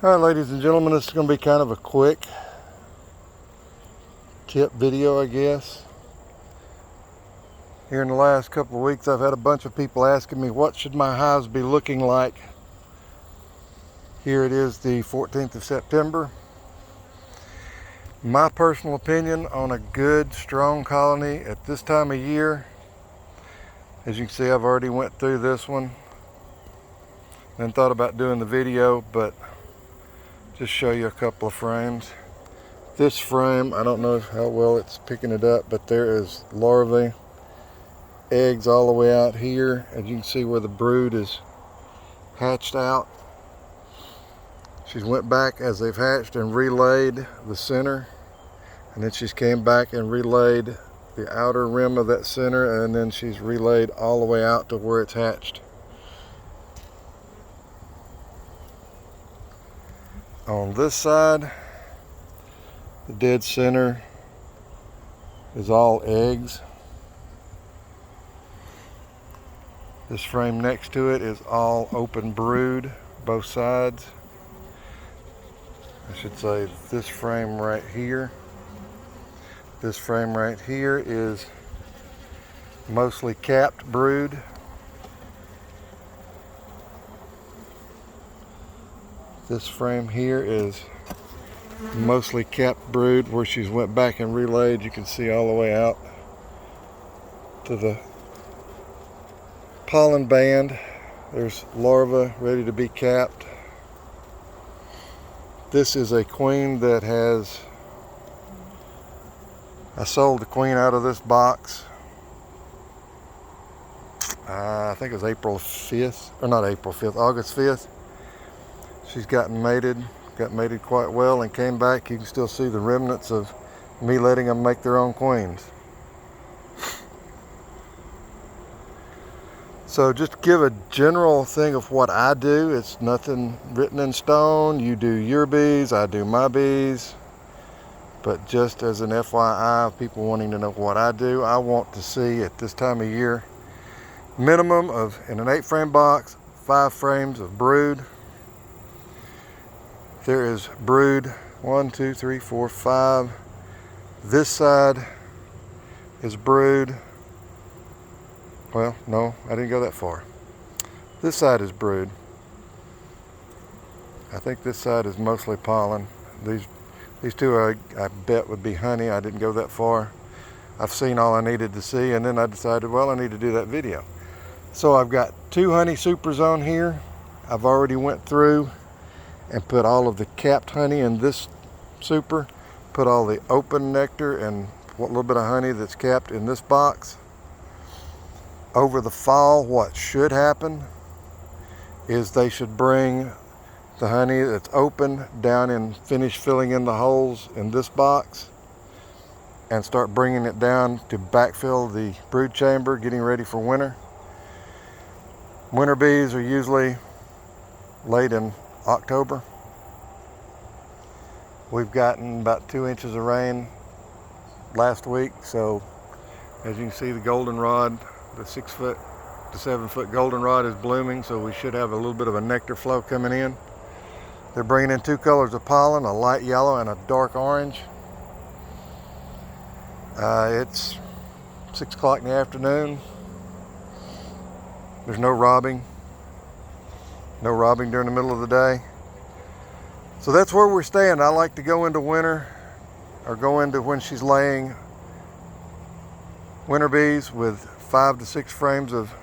All right, ladies and gentlemen, this is going to be kind of a quick tip video, I guess. Here in the last couple of weeks, I've had a bunch of people asking me, what should my hives be looking like? Here it is, the 14th of September. My personal opinion on a good, strong colony at this time of year, as you can see, I've already went through this one and thought about doing the video, but just show you a couple of frames. This frame, I don't know how well it's picking it up, but there is larvae, eggs all the way out here. As you can see where the brood is hatched out. She's went back as they've hatched and relayed the center, and then she's came back and relayed the outer rim of that center, and then she's relayed all the way out to where it's hatched. On this side, the dead center is all eggs. This frame next to it is all open brood, both sides. I should say this frame right here. This frame right here is mostly capped brood. This frame here is mostly capped brood where she's went back and relayed. You can see all the way out to the pollen band. There's larvae ready to be capped. This is a queen that has, I sold the queen out of this box. I think it was April 5th, or not April 5th, August 5th. She's got mated quite well and came back. You can still see the remnants of me letting them make their own queens. So just to give a general thing of what I do, it's nothing written in stone. You do your bees, I do my bees. But just as an FYI, people wanting to know what I do, I want to see at this time of year, minimum of, in an 8-frame box, 5 frames of brood. There is brood 1, 2, 3, 4, 5. This side is brood. Well, no, I didn't go that far. This side is brood. I think this side is mostly pollen. These two I bet would be honey. I didn't go that far. I've seen all I needed to see, and then I decided, well, I need to do that video. So I've got 2 honey supers on here. I've already went through and put all of the capped honey in this super, put all the open nectar and a little bit of honey that's capped in this box. Over the fall, what should happen is they should bring the honey that's open down and finish filling in the holes in this box and start bringing it down to backfill the brood chamber, getting ready for winter. Winter bees are usually late in October. We've gotten about 2 inches of rain last week, so as you can see, the goldenrod, the 6-foot to 7-foot goldenrod is blooming, so we should have a little bit of a nectar flow coming in. They're bringing in 2 colors of pollen, a light yellow and a dark orange. It's 6 o'clock in the afternoon. There's no robbing. No robbing during the middle of the day. So that's where we're staying. I like to go into winter, or go into when she's laying, winter bees with 5 to 6 frames of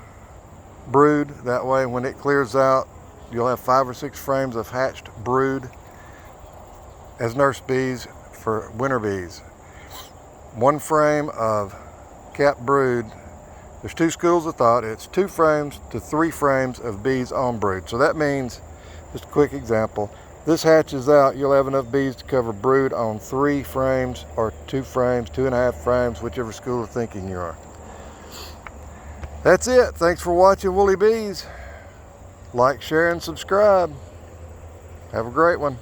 brood. That way when it clears out, you'll have 5 or 6 frames of hatched brood as nurse bees for winter bees. 1 frame of capped brood. There's 2 schools of thought. It's 2 frames to 3 frames of bees on brood. So that means, just a quick example, this hatches out, you'll have enough bees to cover brood on 3 frames or 2 frames, 2.5 frames, whichever school of thinking you are. That's it. Thanks for watching Woolly Bees. Like, share, and subscribe. Have a great one.